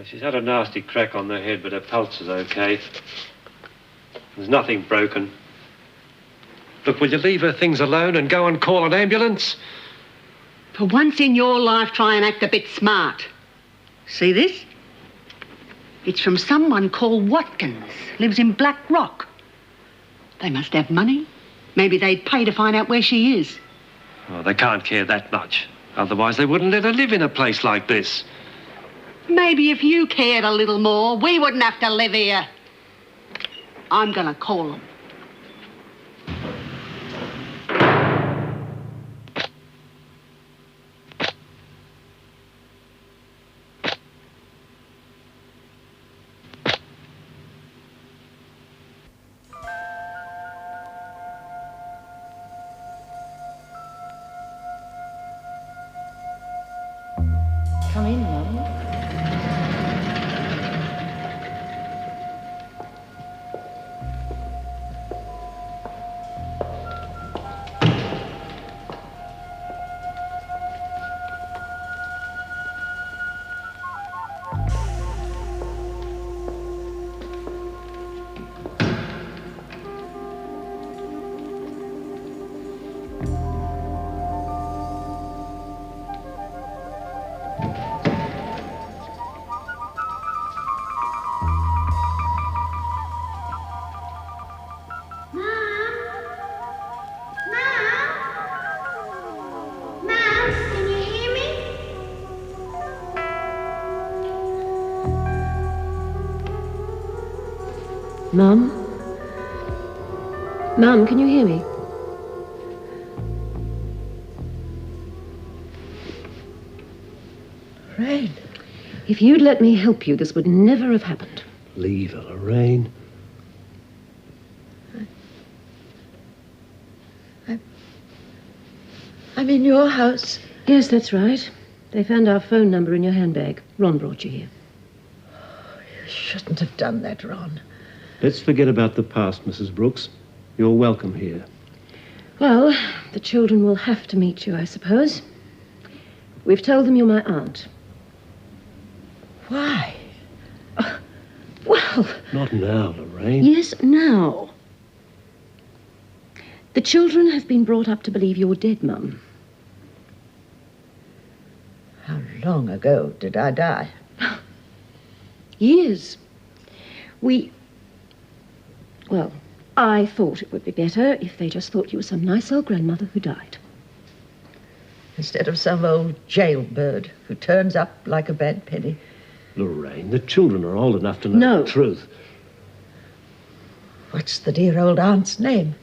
She's had a nasty crack on the head, but her pulse is okay. There's nothing broken. Look, will you leave her things alone and go and call an ambulance? For once in your life, try and act a bit smart. See this? It's from someone called Watkins. Lives in Black Rock. They must have money. Maybe they'd pay to find out where she is. Oh, they can't care that much. Otherwise, they wouldn't let her live in a place like this. Maybe if you cared a little more, we wouldn't have to live here. I'm gonna call them. Come in, Mum. Mum? Mum, can you hear me? Lorraine. If you'd let me help you, this would never have happened. Leave her, Lorraine. I'm in your house. Yes, that's right. They found our phone number in your handbag. Ron brought you here. You shouldn't have done that, Ron. Let's forget about the past, Mrs. Brooks. You're welcome here. Well, the children will have to meet you, I suppose. We've told them you're my aunt. Why? Well... Not now, Lorraine. Yes, now. The children have been brought up to believe you're dead, Mum. How long ago did I die? Years. Well, I thought it would be better if they just thought you were some nice old grandmother who died. Instead of some old jailbird who turns up like a bad penny. Lorraine, the children are old enough to know the truth. What's the dear old aunt's name?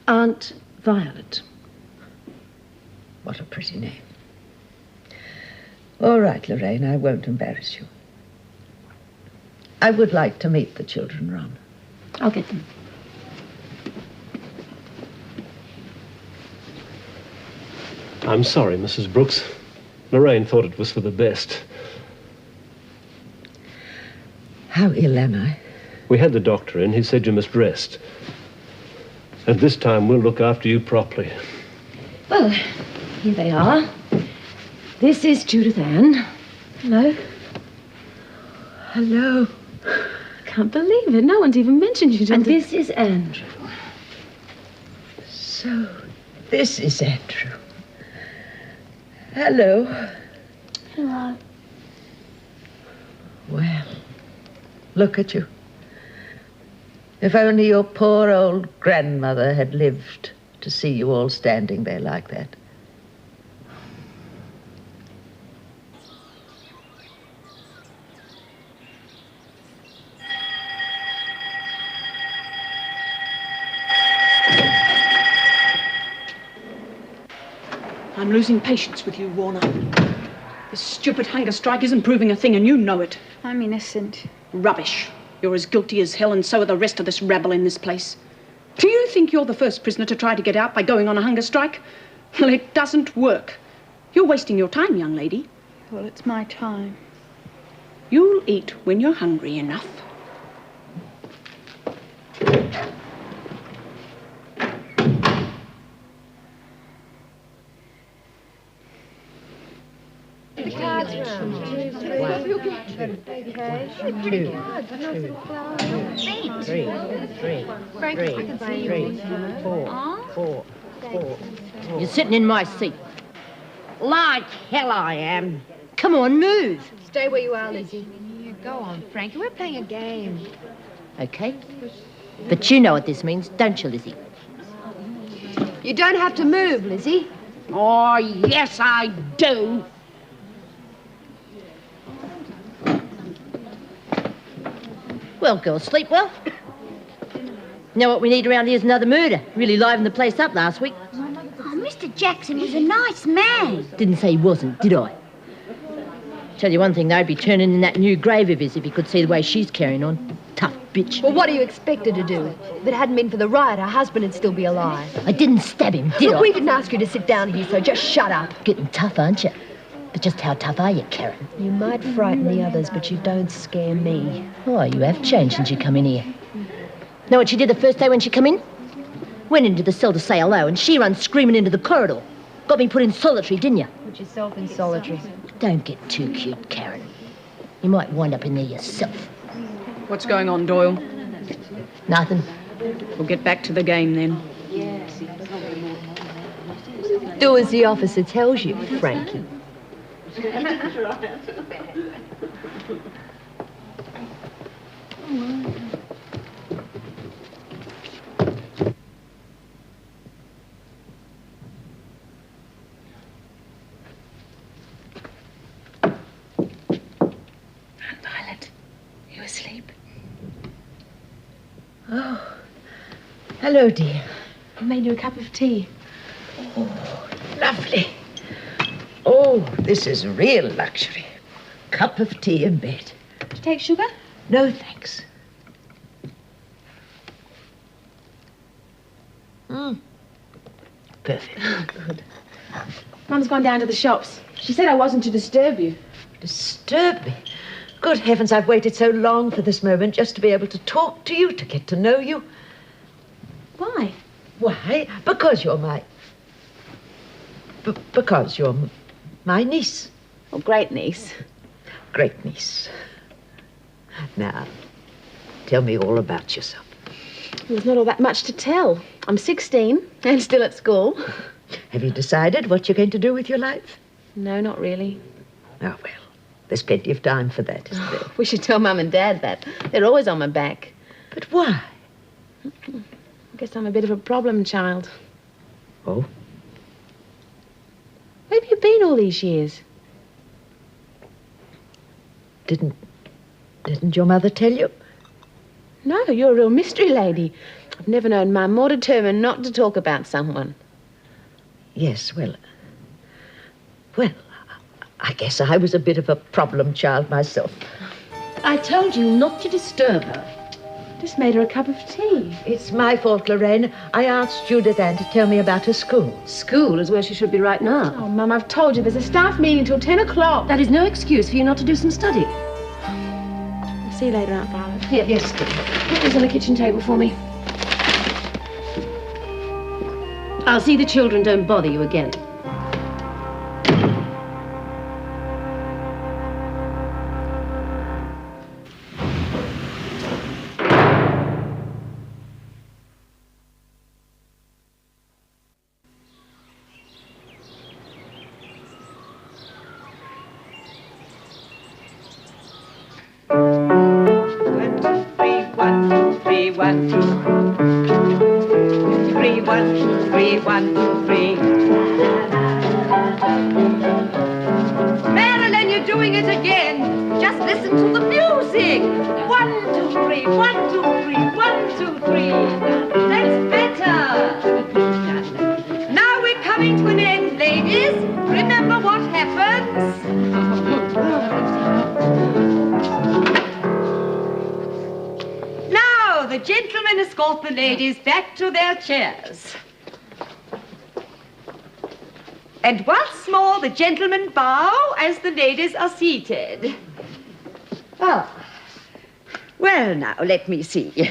Aunt Violet. What a pretty name. All right, Lorraine, I won't embarrass you. I would like to meet the children, Ron. I'll get them. I'm sorry, Mrs. Brooks. Lorraine thought it was for the best. How ill am I? We had the doctor in. He said you must rest. And this time we'll look after you properly. Well, here they are. This is Judith Ann. Hello. Hello. Can't believe it. No one's even mentioned you. And this is Andrew. So, this is Andrew. Hello. Hello. Well, look at you. If only your poor old grandmother had lived to see you all standing there like that. I'm losing patience with you, Warner. This stupid hunger strike isn't proving a thing, and you know it. I'm innocent. Rubbish. You're as guilty as hell, and so are the rest of this rabble in this place. Do you think you're the first prisoner to try to get out by going on a hunger strike? Well, it doesn't work. You're wasting your time, young lady. Well, it's my time. You'll eat when you're hungry enough. The cards round. 2, 3. Four. You're sitting in my seat. Like hell I am. Come on, move. Stay where you are, Lizzie. Go on, Frankie. We're playing a game. Okay. But you know what this means, don't you, Lizzie? You don't have to move, Lizzie. Oh, yes, I do. Well, girls, sleep well. Know what we need around here is another murder. Really livened the place up last week. Oh, Mr. Jackson was a nice man. Didn't say he wasn't, did I? Tell you one thing, though, he'd be turning in that new grave of his if he could see the way she's carrying on. Tough bitch. Well, what do you expect her to do? If it hadn't been for the riot, her husband would still be alive. I didn't stab him, did I? Look, we didn't ask you to sit down here, so just shut up. Getting tough, aren't you? But just how tough are you, Karen? You might frighten the others, but you don't scare me. Oh, you have changed since you come in here. Know what she did the first day when she come in? Went into the cell to say hello, and she runs screaming into the corridor. Got me put in solitary, didn't you? Put yourself in solitary. Don't get too cute, Karen. You might wind up in there yourself. What's going on, Doyle? Nothing. We'll get back to the game then. Do as the officer tells you, Frankie. Violet, you asleep? Oh, hello, dear. I made you a cup of tea. Oh, lovely. Oh, this is real luxury. Cup of tea in bed. Do you take sugar? No, thanks. Perfect. Good. Mum's gone down to the shops. She said I wasn't to disturb you. Disturb me? Good heavens, I've waited so long for this moment just to be able to talk to you, to get to know you. Why? Why? Because you're my... because you're my niece. Oh, great niece. Great niece. Now, tell me all about yourself. There's not all that much to tell. I'm 16 and still at school. Have you decided what you're going to do with your life? No, not really. Oh, well, there's plenty of time for that, isn't there? We should tell Mum and Dad that. They're always on my back. But why? I guess I'm a bit of a problem child. Oh? Where have you been all these years? Didn't your mother tell you? No, you're a real mystery lady. I've never known Mum more determined not to talk about someone. Yes, well, I guess I was a bit of a problem child myself. I told you not to disturb her. Just made her a cup of tea. It's my fault, Lorraine. I asked Judith Ann to tell me about her school. School is where she should be right now. Oh, Mum, I've told you there's a staff meeting till 10 o'clock. That is no excuse for you not to do some study. I'll see you later, Aunt Violet. Here, yes, dear. Put this on the kitchen table for me. I'll see the children don't bother you again. Marilyn, you're doing it again. Just listen to the music. 1, 2, 3, 1, 2, 3, 1, 2, 3. That's better. Now we're coming to an end, ladies. Remember what happens. Now, the gentlemen escort the ladies back to their chairs. And once more, the gentlemen bow as the ladies are seated. Ah. Well, now, let me see.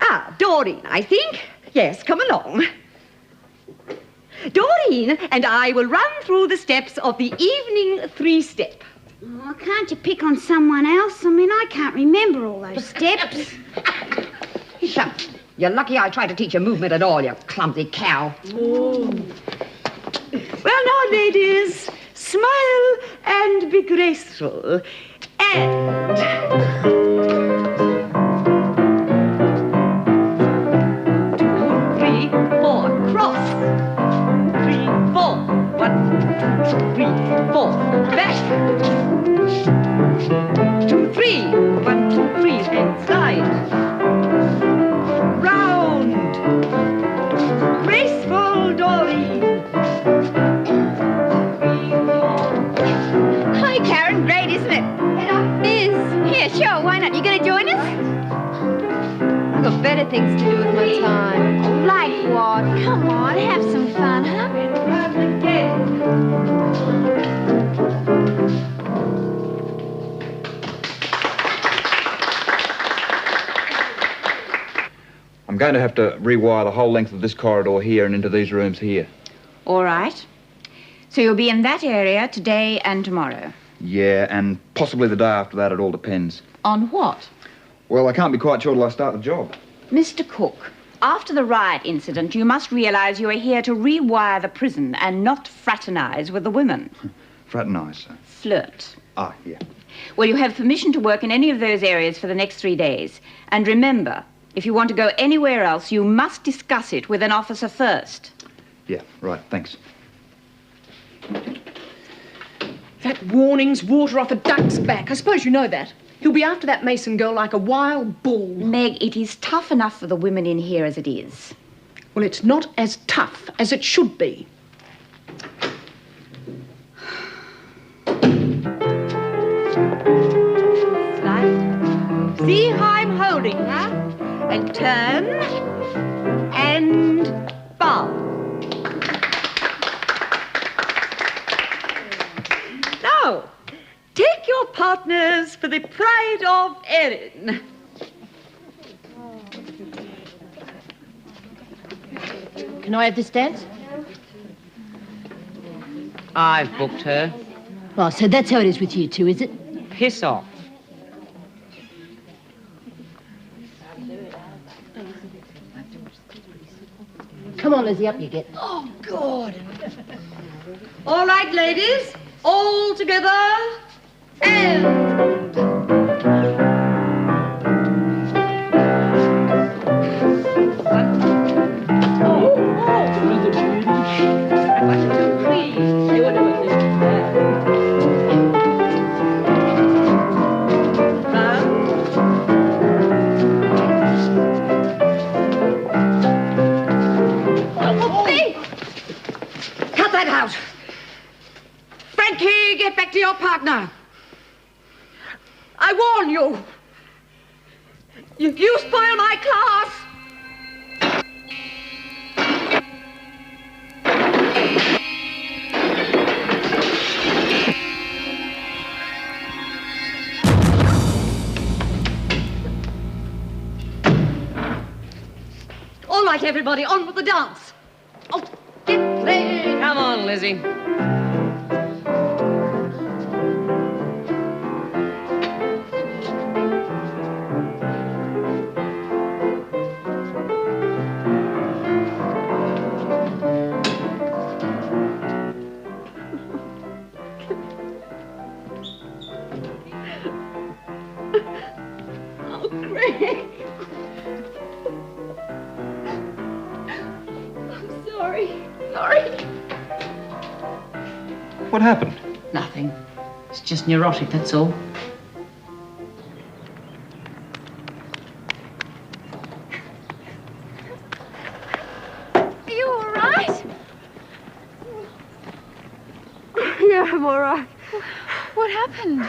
Ah, Doreen, I think. Yes, come along. Doreen and I will run through the steps of the evening 3-step. Oh, can't you pick on someone else? I mean, I can't remember all those steps. Shut. You're lucky I tried to teach you movement at all, you clumsy cow. Oh. Well, now, ladies, smile and be graceful. And... 2, 3, 4, cross. 3, 4. 1, 2, 3, 4. Back. 2, 3. 1, 2, 3. And slide. Round. Graceful Doreen. 3, 4. Hi, Karen. Great, isn't it? Liz. Yeah, sure. Why not? You going to join us? I've got better things to do with my time. Like what? Come on, have some fun, huh? Round again. I'm going to have to rewire the whole length of this corridor here and into these rooms here. All right. So you'll be in that area today and tomorrow. Yeah, and possibly the day after that. It all depends. On what? Well, I can't be quite sure till I start the job. Mr. Cook, after the riot incident, you must realize you are here to rewire the prison and not fraternize with the women. Fraternize, sir. Flirt. Ah, yeah. Well, you have permission to work in any of those areas for the next 3 days. And remember, if you want to go anywhere else, you must discuss it with an officer first. Yeah, right, thanks. That warning's water off a duck's back. I suppose you know that. He'll be after that Mason girl like a wild bull. Meg, it is tough enough for the women in here as it is. Well, it's not as tough as it should be. Slide. See how I'm holding her? And turn. And bow. Now, take your partners for the pride of Erin. Can I have this dance? I've booked her. Oh, so that's how it is with you two, is it? Piss off. Come on, Lizzie, up you get. Oh, God. All right, ladies. All together. And... out. Frankie, get back to your partner. I warn you. You spoil my class. All right, everybody, on with the dance. Oh, get playing. Come on, Lizzie. Oh, Greg. Sorry. What happened? Nothing. It's just neurotic, that's all. Are you all right? Yeah, I'm all right. What happened?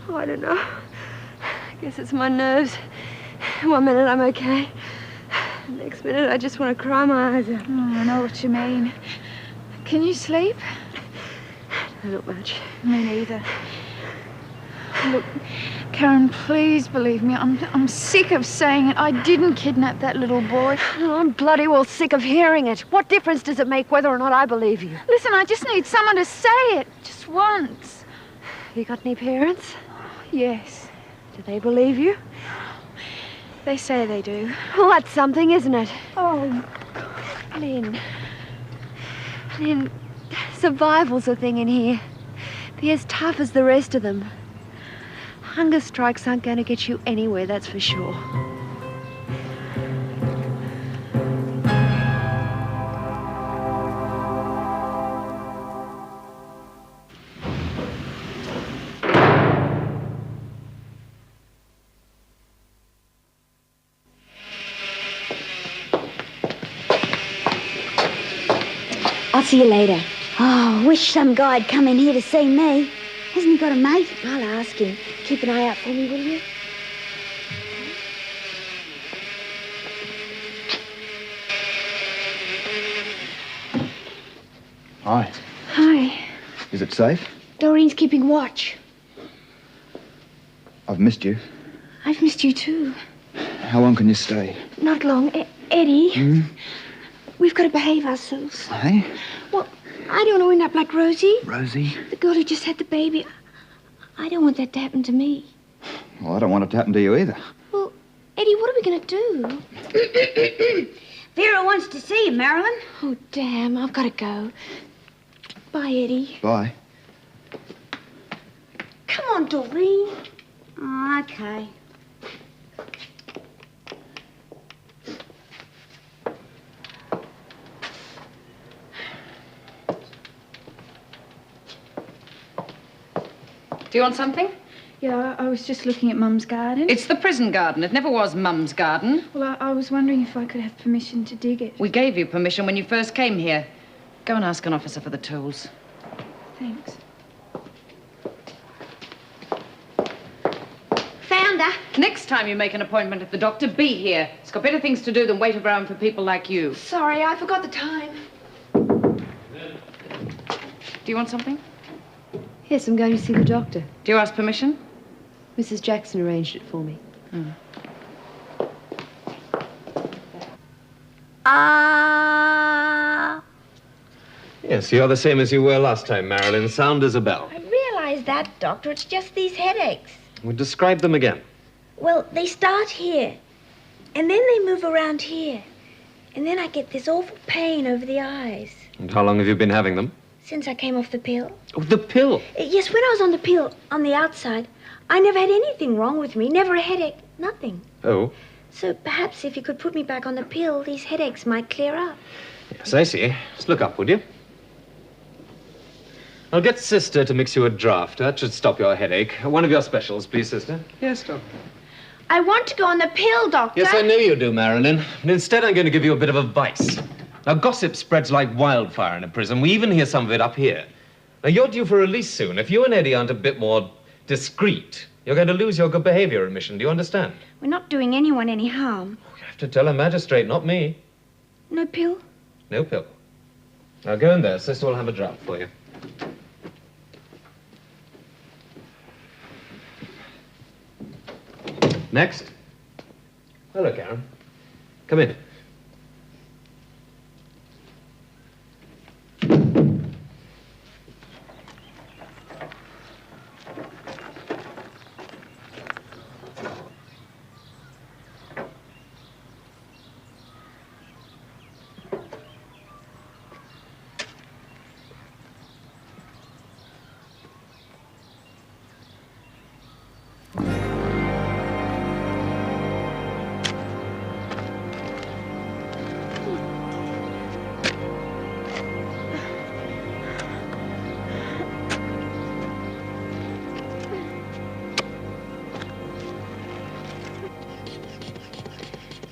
Oh, I don't know. I guess it's my nerves. 1 minute I'm okay. The next minute I just want to cry my eyes out. Oh, I know what you mean. Can you sleep? Not much. Me neither. Look, Karen, please believe me. I'm sick of saying it. I didn't kidnap that little boy. Oh, I'm bloody well sick of hearing it. What difference does it make whether or not I believe you? Listen, I just need someone to say it. Just once. You got any parents? Yes. Do they believe you? They say they do. Well, that's something, isn't it? Oh, Lynn. Lynn, survival's a thing in here. Be as tough as the rest of them. Hunger strikes aren't going to get you anywhere, that's for sure. I'll see you later. Oh, wish some guy'd come in here to see me. Hasn't he got a mate? I'll ask him. Keep an eye out for me, will you? Hi. Hi. Is it safe? Doreen's keeping watch. I've missed you. I've missed you too. How long can you stay? Not long. Eddie, we've got to behave ourselves. Hey? Well, I don't want to end up like Rosie. Rosie? The girl who just had the baby. I don't want that to happen to me. Well, I don't want it to happen to you either. Well, Eddie, what are we going to do? Vera wants to see you, Marilyn. Oh, damn. I've got to go. Bye, Eddie. Bye. Come on, Doreen. Oh, okay. Do you want something? yeah, I was just looking at Mum's garden. It's the prison garden. It never was Mum's garden. Well, I was wondering if I could have permission to dig it. We gave you permission when you first came here. Go and ask an officer for the tools. Thanks. Found her. Next time you make an appointment at the doctor, be here. He's got better things to do than wait around for people like you. Sorry, I forgot the time. Do you want something? Yes, I'm going to see the doctor. Do you ask permission? Mrs. Jackson arranged it for me. Yes, you're the same as you were last time, Marilyn. Sound as a bell. I realize that, Doctor. It's just these headaches. Well, describe them again. Well, they start here, and then they move around here. And then I get this awful pain over the eyes. And how long have you been having them? Since I came off the pill. Oh, the pill? Yes, when I was on the pill, on the outside, I never had anything wrong with me. Never a headache. Nothing. Oh, So perhaps if you could put me back on the pill, these headaches might clear up. yes, I see. Just look up, would you? I'll get Sister to mix you a draught. That should stop your headache. One of your specials, please, Sister. Yes, Doctor. I want to go on the pill, Doctor. Yes, I know you do, Marilyn. But instead, I'm going to give you a bit of advice. Now, gossip spreads like wildfire in a prison. We even hear some of it up here. Now, you're due for release soon. If you and Eddie aren't a bit more discreet, you're going to lose your good behavior admission. Do you understand? We're not doing anyone any harm. You have to tell a magistrate, not me. No pill? No pill. Now, go in there. Sister will have a draught for you. Next. Hello, Karen. Come in.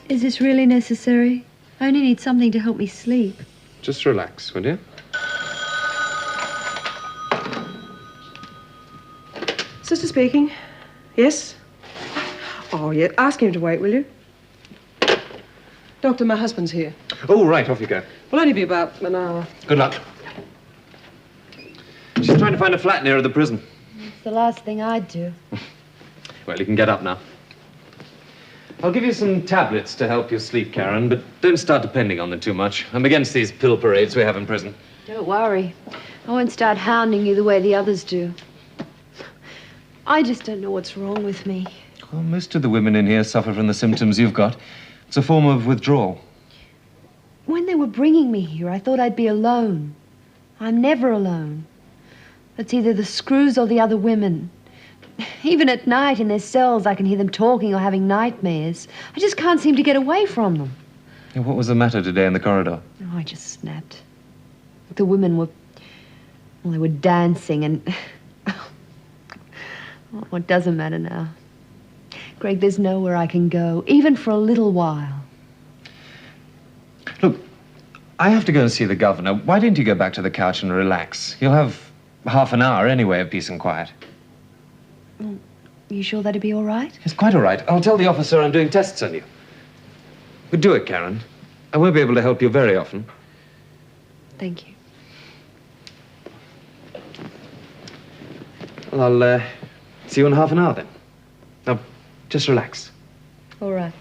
Is this really necessary? I only need something to help me sleep. Just relax, will you? Sister speaking. Yes? Oh, yeah. Ask him to wait, will you? Doctor, my husband's here. Oh, right. Off you go. Will only be about an hour. Good luck. She's trying to find a flat nearer the prison. the last thing I'd do. Well, you can get up now. I'll give you some tablets to help you sleep, Karen, but don't start depending on them too much. I'm against these pill parades we have in prison. Don't worry. I won't start hounding you the way the others do. I just don't know what's wrong with me. Well, most of the women in here suffer from the symptoms you've got. It's a form of withdrawal. When they were bringing me here, I thought I'd be alone. I'm never alone. It's either the screws or the other women. Even at night in their cells, I can hear them talking or having nightmares. I just can't seem to get away from them. Yeah, what was the matter today in the corridor? Oh, I just snapped. The women were... Well, they were dancing and... Oh, it doesn't matter now. Greg, there's nowhere I can go, even for a little while. Look, I have to go and see the governor. Why don't you go back to the couch and relax? You'll have half an hour anyway of peace and quiet. Well, you sure that'd be all right? It's quite all right. I'll tell the officer I'm doing tests on you. But do it, Karen. I won't be able to help you very often. Thank you. Well, I'll see you in half an hour then. Now, just relax. All right.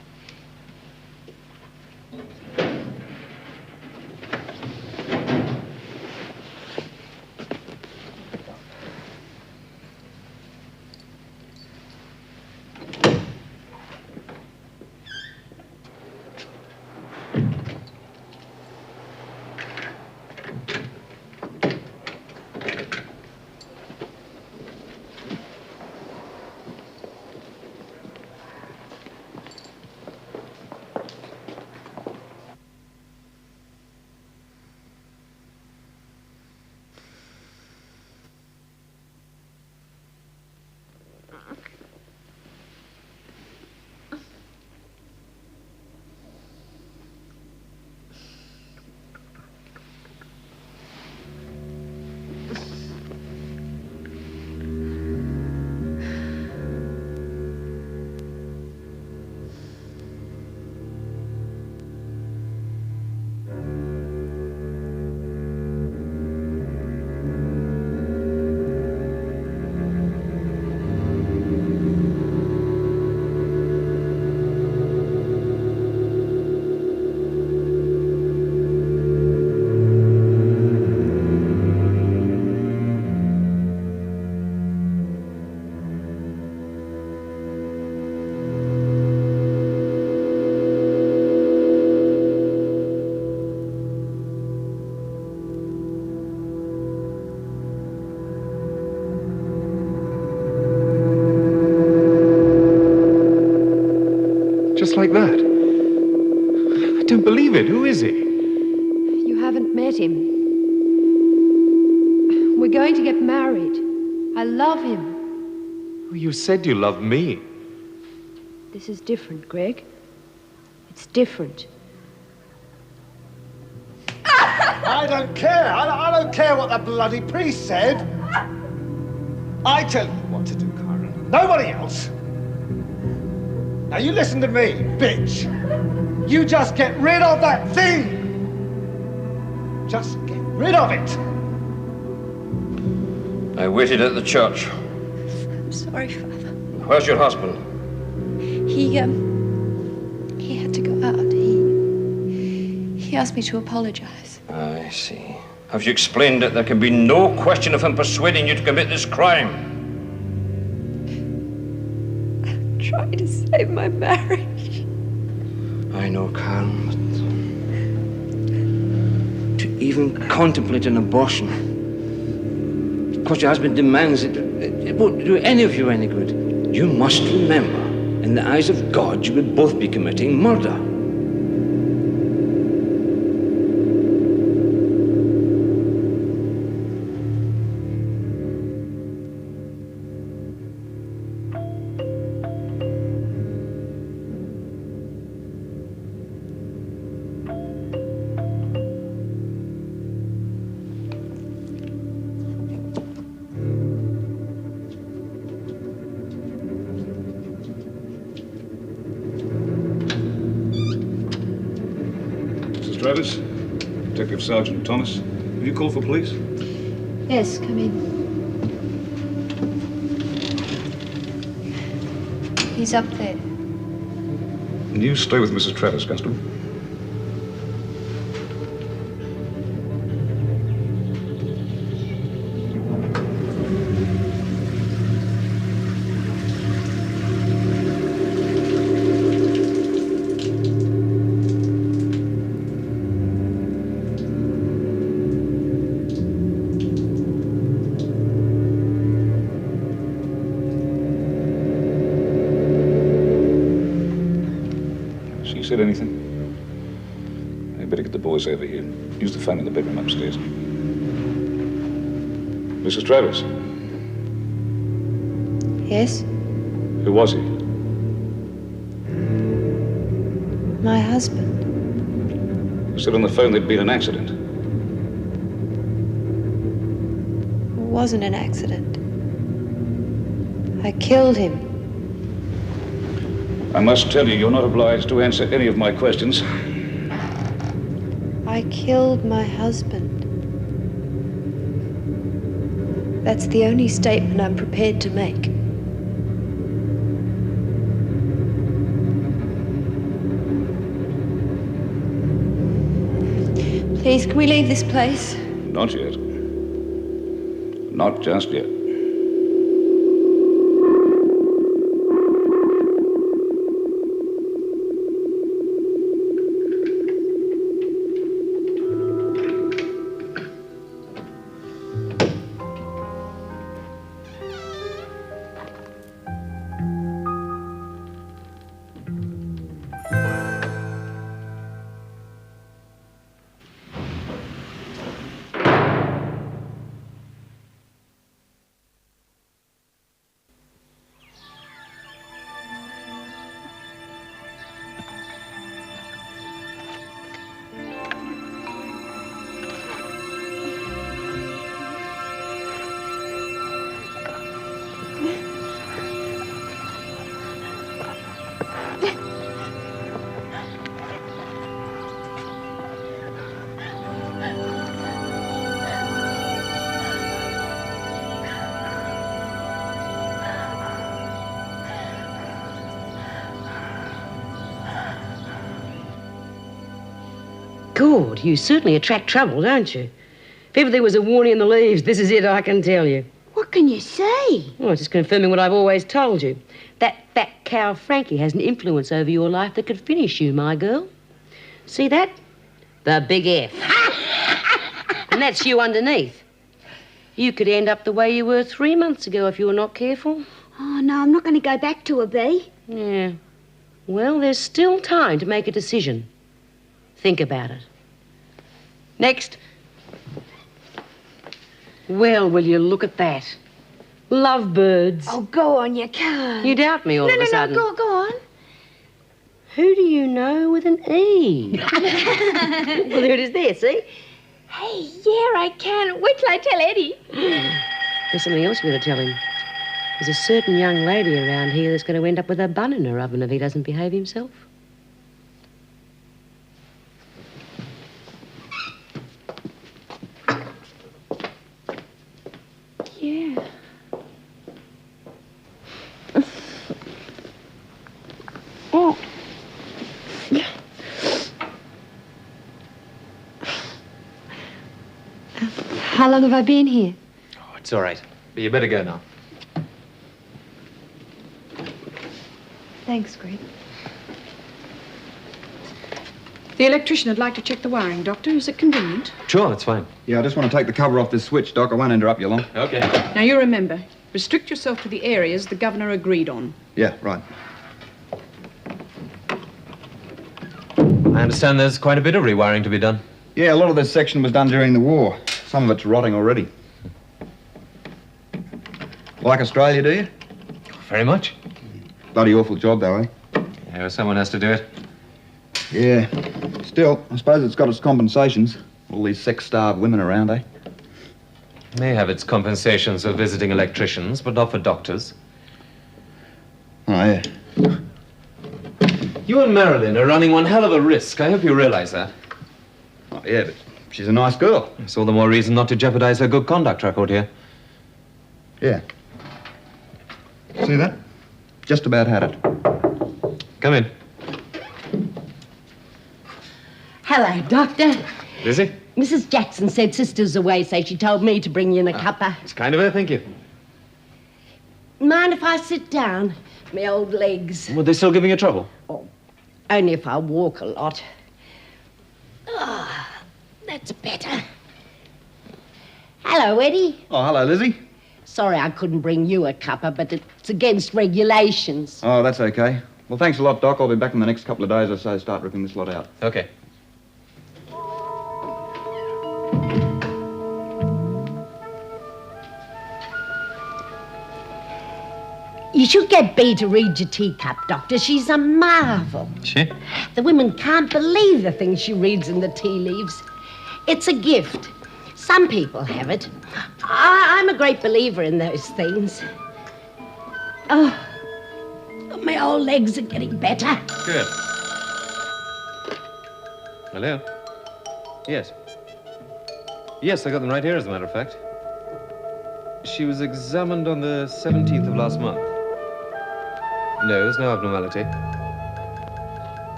Just like that. I don't believe it. Who is he? You haven't met him. We're going to get married. I love him. You said you loved me. This is different, Greg. It's different. I don't care. I don't care what the bloody priest said. I tell you what to do, Karen. Nobody else. Now you listen to me, bitch. You just get rid of that thing. Just get rid of it. I waited at the church. I'm sorry, Father. Where's your husband? He had to go out. He asked me to apologize. I see. Have you explained that there can be no question of him persuading you to commit this crime? Trying to save my marriage. I know, Karen, but to even contemplate an abortion, because your husband demands it, it won't do any of you any good. You must remember, in the eyes of God, you would both be committing murder. Travis, Detective Sergeant Thomas. Will you call for police? Yes, come in. He's up there. You stay with Mrs. Travis, Constable. Said anything? I better get the boys over here. Use the phone in the bedroom upstairs. Mrs. Travis, Yes? who was he? My husband. You said on the phone there'd been an accident. It wasn't an accident. I killed him. I must tell you, you're not obliged to answer any of my questions. I killed my husband. That's the only statement I'm prepared to make. Please, can we leave this place? Not yet. Not just yet. Good, you certainly attract trouble, don't you? If ever there was a warning in the leaves, this is it, I can tell you. What can you say? Well, just confirming what I've always told you. That fat cow Frankie has an influence over your life that could finish you, my girl. See that? The big F. And that's you underneath. You could end up the way you were 3 months ago if you were not careful. Oh, no, I'm not going to go back to a bee. Yeah. Well, there's still time to make a decision. Think about it. Next. Well, will you look at that? Lovebirds. Oh, go on, you can't. You doubt me all of a sudden. No, go on. Who do you know with an E? Well, there it is there, see? Hey, yeah, I can. Wait till I tell Eddie. There's something else we've got to tell him. There's a certain young lady around here that's going to end up with a bun in her oven if he doesn't behave himself. Yeah. Oh. How long have I been here? Oh, it's all right. But you better go now. Thanks, Greg. The electrician would like to check the wiring, Doctor. Is it convenient? Sure, it's fine. Yeah, I just want to take the cover off this switch, Doc. I won't interrupt you long. Okay. Now, you remember, restrict yourself to the areas the governor agreed on. Yeah, right. I understand there's quite a bit of rewiring to be done. Yeah, a lot of this section was done during the war. Some of it's rotting already. Like Australia, do you? Very much. Bloody awful job, though, eh? Yeah, well, someone has to do it. Yeah. Still, I suppose it's got its compensations. All these sex-starved women around, eh? May have its compensations for visiting electricians, but not for doctors. Oh, yeah. You and Marilyn are running one hell of a risk. I hope you realize that. Oh, yeah, but she's a nice girl. It's all the more reason not to jeopardize her good conduct record here. Yeah. See that? Just about had it. Come in. Hello, Doctor. Lizzie? Mrs. Jackson said Sister's away, so she told me to bring you in a cuppa. It's kind of her, thank you. Mind if I sit down? My old legs. Were they still giving you trouble? Only if I walk a lot. Ah, that's better. Hello, Eddie. Oh, hello, Lizzie. Sorry I couldn't bring you a cuppa, but it's against regulations. Oh, that's okay. Well, thanks a lot, Doc. I'll be back in the next couple of days or so, start ripping this lot out. Okay. You should get Bea to read your teacup, Doctor. She's a marvel. She? The women can't believe the things she reads in the tea leaves. It's a gift. Some people have it. I'm a great believer in those things. Oh, my old legs are getting better. Good. Hello? Yes. Yes, I got them right here, as a matter of fact. She was examined on the 17th of last month. No, there's no abnormality.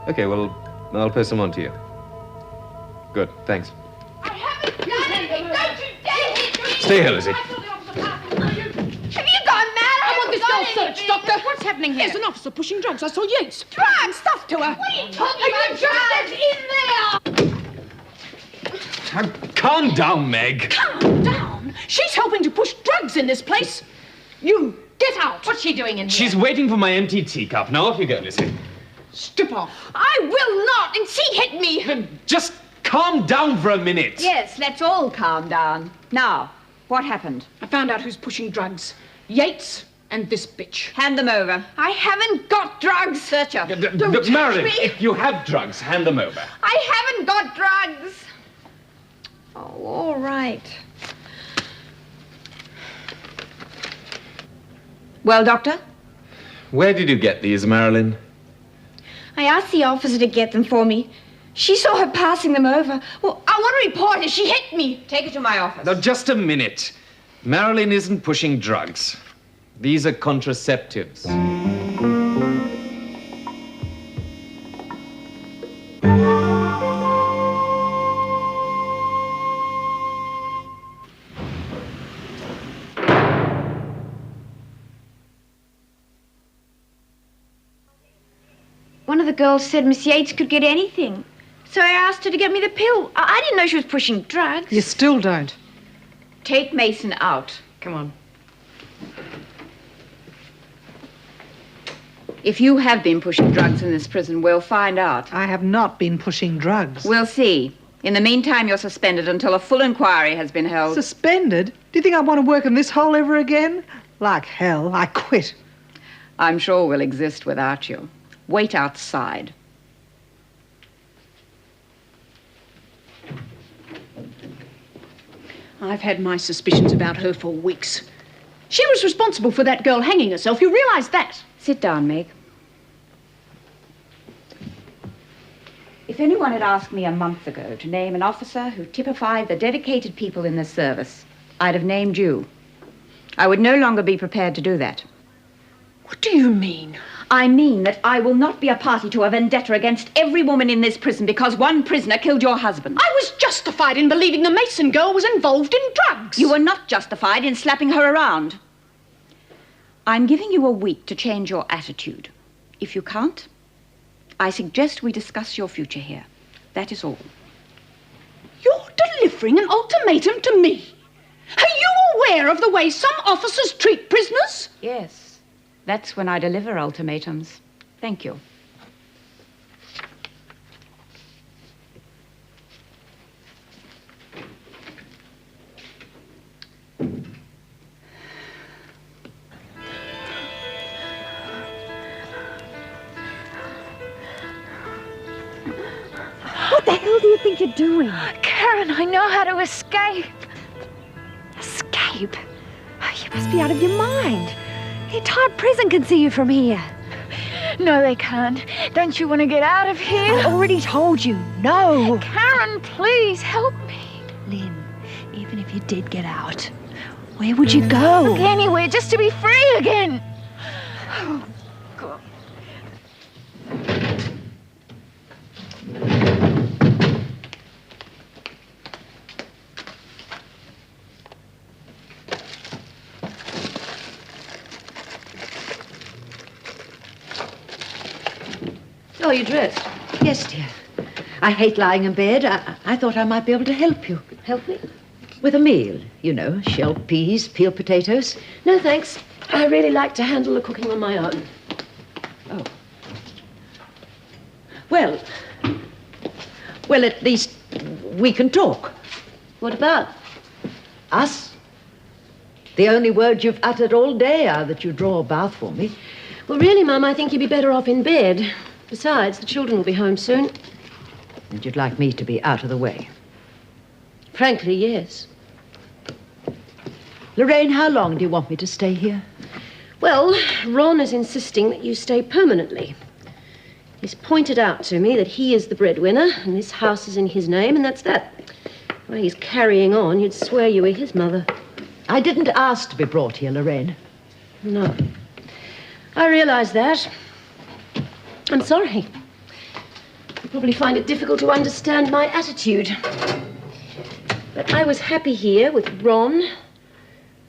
Okay, well, I'll pass them on to you. Good, thanks. Stay here, Lizzie. Have you gone mad? I want this girl searched, Doctor. What's happening here? There's an officer pushing drugs. I saw Yates. Drugs? Stuff to her. What are you talking about? Drugs in there. Calm down, Meg. Calm down? She's helping to push drugs in this place. You, get out. What's she doing in here? She's waiting for my empty teacup. Now off you go, Lizzie. Strip off. I will not, and she hit me. Just calm down for a minute. Yes, let's all calm down. Now, what happened? I found out who's pushing drugs. Yates and this bitch. Hand them over. I haven't got drugs. Search her. Don't touch Marilyn, me. if you have drugs, hand them over. I haven't got drugs. Oh, all right. Well, Doctor? Where did you get these, Marilyn? I asked the officer to get them for me. She saw her passing them over. Well, I want to report her. She hit me. Take her to my office. Now, just a minute. Marilyn isn't pushing drugs. These are contraceptives. One of the girls said Miss Yates could get anything. So I asked her to get me the pill. I didn't know she was pushing drugs. You still don't. Take Mason out. Come on. If you have been pushing drugs in this prison, we'll find out. I have not been pushing drugs. We'll see. In the meantime, you're suspended until a full inquiry has been held. Suspended? Do you think I want to work in this hole ever again? Like hell, I quit. I'm sure we'll exist without you. Wait outside. I've had my suspicions about her for weeks. She was responsible for that girl hanging herself. You realize that? Sit down, Meg. If anyone had asked me a month ago to name an officer who typified the dedicated people in this service, I'd have named you. I would no longer be prepared to do that. What do you mean? I mean that I will not be a party to a vendetta against every woman in this prison because one prisoner killed your husband. I was justified in believing the Mason girl was involved in drugs. You were not justified in slapping her around. I'm giving you a week to change your attitude. If you can't, I suggest we discuss your future here. That is all. You're delivering an ultimatum to me. Are you aware of the way some officers treat prisoners? Yes. That's when I deliver ultimatums. Thank you. What the hell do you think you're doing? Karen, I know how to escape. Escape? You must be out of your mind. The entire prison can see you from here. No, they can't. Don't you want to get out of here? I already told you, no. Karen, please help me. Lynn, even if you did get out, where would you go? Look, anywhere, just to be free again. Oh, God. Oh, you dressed? Yes, dear. I hate lying in bed. I thought I might be able to help you. Help me? With a meal, you know, shelled peas, peeled potatoes. No, thanks. I really like to handle the cooking on my own. Oh. Well, at least we can talk. What about? Us. The only words you've uttered all day are that you draw a bath for me. Well, really, Mum, I think you'd be better off in bed. Besides, the children will be home soon. And you'd like me to be out of the way? Frankly, yes. Lorraine, how long do you want me to stay here? Well, Ron is insisting that you stay permanently. He's pointed out to me that he is the breadwinner, and this house is in his name, and that's that. The way he's carrying on, you'd swear you were his mother. I didn't ask to be brought here, Lorraine. No. I realize that. I'm sorry. You probably find it difficult to understand my attitude. But I was happy here with Ron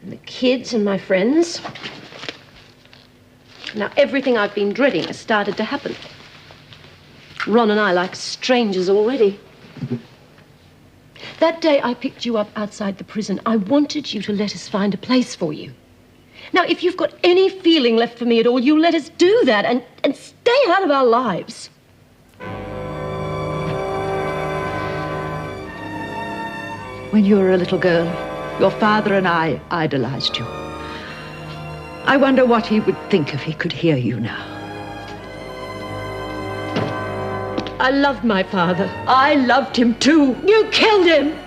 and the kids and my friends. Now everything I've been dreading has started to happen. Ron and I like strangers already. That day I picked you up outside the prison, I wanted you to let us find a place for you. Now, if you've got any feeling left for me at all, you let us do that and stay out of our lives. When you were a little girl, your father and I idolized you. I wonder what he would think if he could hear you now. I loved my father. I loved him too. You killed him!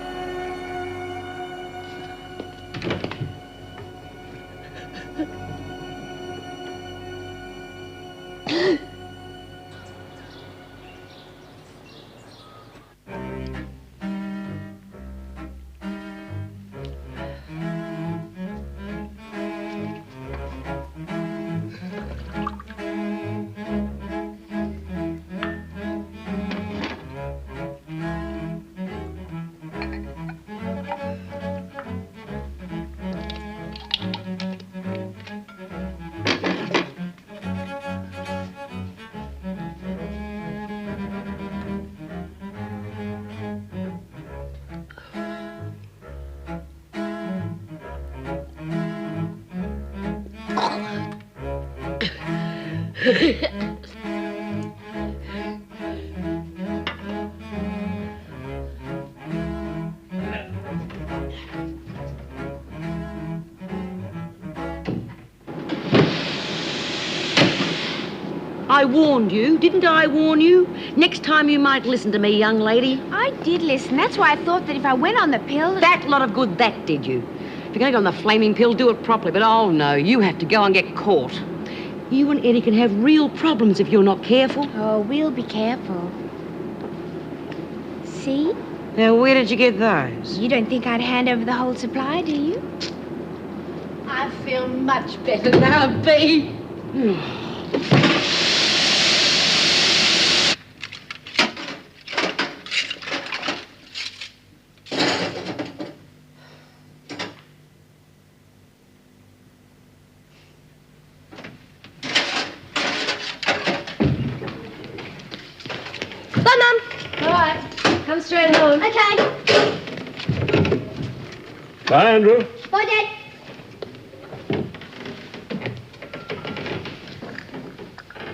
I warned you, didn't I warn you? Next time you might listen to me, young lady. I did listen. That's why I thought that if I went on the pill... That lot of good that did you. If you're going to go on the flaming pill, do it properly. But oh no, you have to go and get caught. You and Eddie can have real problems if you're not careful. Oh, we'll be careful. See? Now, where did you get those? You don't think I'd hand over the whole supply, do you? I feel much better now, Bea. Bye, Mum. All right. Come straight home. Okay. Bye, Andrew. Bye, Dad.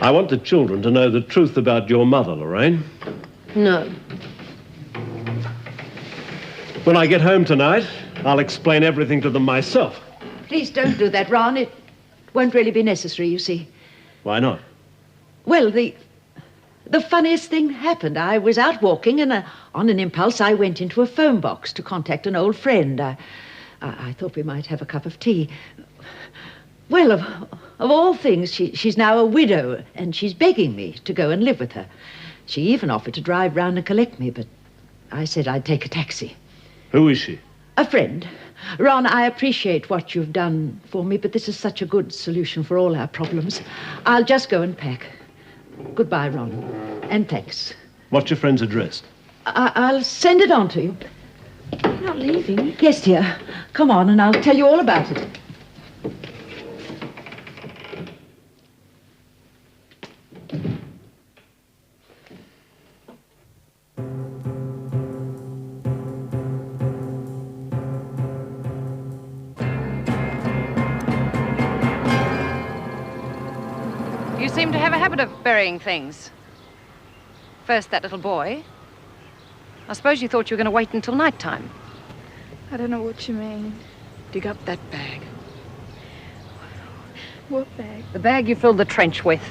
I want the children to know the truth about your mother, Lorraine. No. When I get home tonight, I'll explain everything to them myself. Please don't do that, Ron. It won't really be necessary, you see. Why not? Well, the funniest thing happened. I was out walking and on an impulse I went into a phone box to contact an old friend. I thought we might have a cup of tea. Well, of all things, she's now a widow and she's begging me to go and live with her. She even offered to drive round and collect me, but I said I'd take a taxi. Who is she? A friend. Ron, I appreciate what you've done for me, but this is such a good solution for all our problems. I'll just go and pack. Goodbye, Ron, and thanks. What's your friend's address? I'll send it on to you. You're not leaving? Yes, dear. Come on, and I'll tell you all about it. You seem to have a habit of burying things. First that little boy. I suppose you thought you were going to wait until night time. I don't know what you mean. Dig up that bag. What bag? The bag you filled the trench with.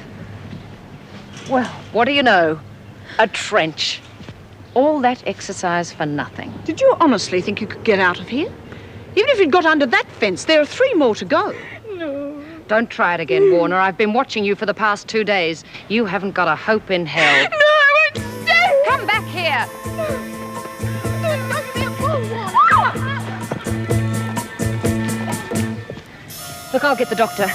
Well, what do you know? A trench. All that exercise for nothing. Did you honestly think you could get out of here? Even if you'd got under that fence, there are 3 more to go. No. Don't try it again, Warner. I've been watching you for the past 2 days. You haven't got a hope in hell. No, I won't stay! Come back here! Look, I'll get the doctor.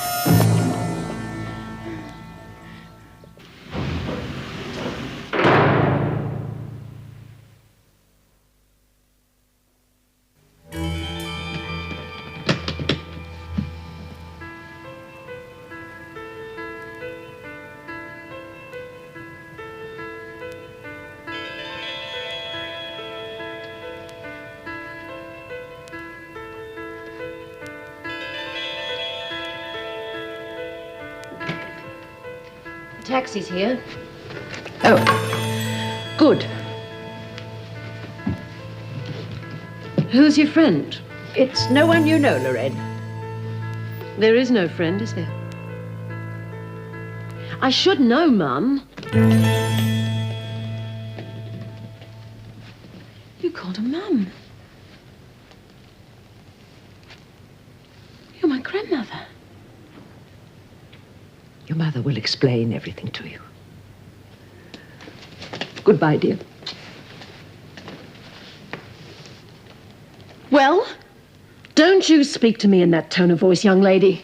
Taxi's here. Oh, good. Who's your friend? It's no one you know, Lorraine. There is no friend, is there? I should know, Mum. You called her Mum. You're my grandmother. Your mother will explain everything to you. Goodbye, dear. Well, don't you speak to me in that tone of voice, young lady.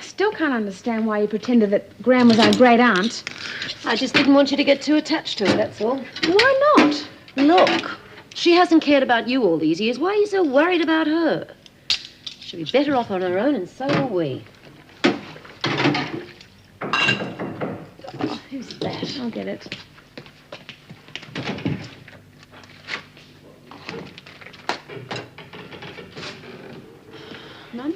Still can't understand why you pretended that Gran was our great aunt. I just didn't want you to get too attached to her, that's all. Why not? Look, she hasn't cared about you all these years. Why are you so worried about her? She'll be better off on her own, and so are we. Who's that? I'll get it. Mum?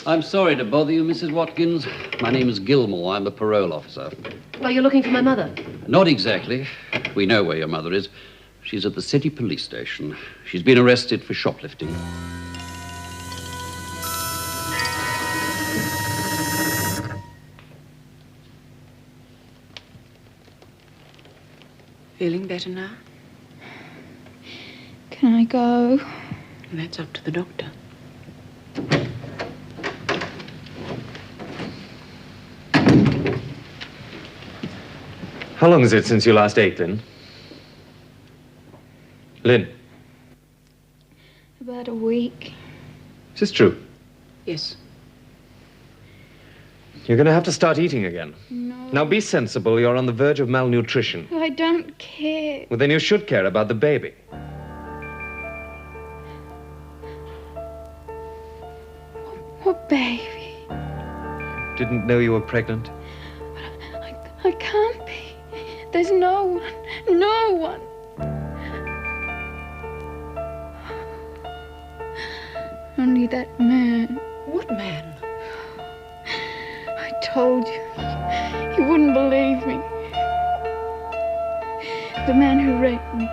I'm sorry to bother you, Mrs. Watkins. My name is Gilmore. I'm a parole officer. Well, you're looking for my mother. Not exactly. We know where your mother is. She's at the city police station. She's been arrested for shoplifting. Feeling better now? Can I go? That's up to the doctor. How long is it since you last ate, Lynn? Lynn, About a week. is this true? Yes. You're going to have to start eating again. No. Now be sensible. You're on the verge of malnutrition. I don't care. Well, then you should care about the baby. What baby? Didn't know you were pregnant? I can't be. There's no one. No one. only that man. What man? I told you. You wouldn't believe me. The man who raped me.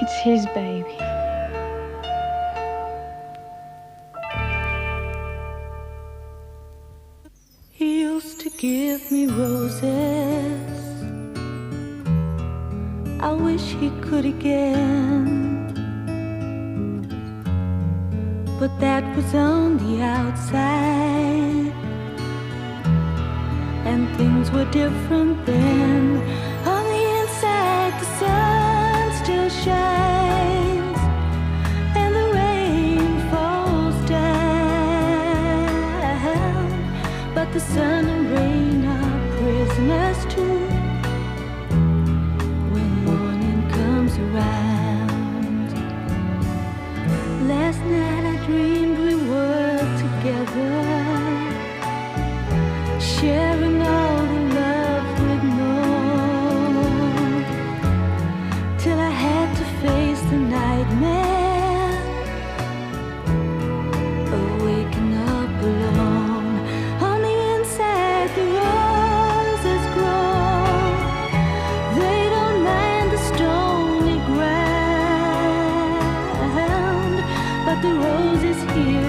It's his baby. He used to give me roses. I wish he could again. But that was on the outside, and things were different then. On the inside, the sun still shines, and the rain falls down. But the sun and rain are prisoners too when morning comes around. Last night I dreamed we were together, sharing all the love we'd known, till I had to face the nightmare of waking up alone. On the inside the roses grow, they don't mind the stony ground, but the rose is here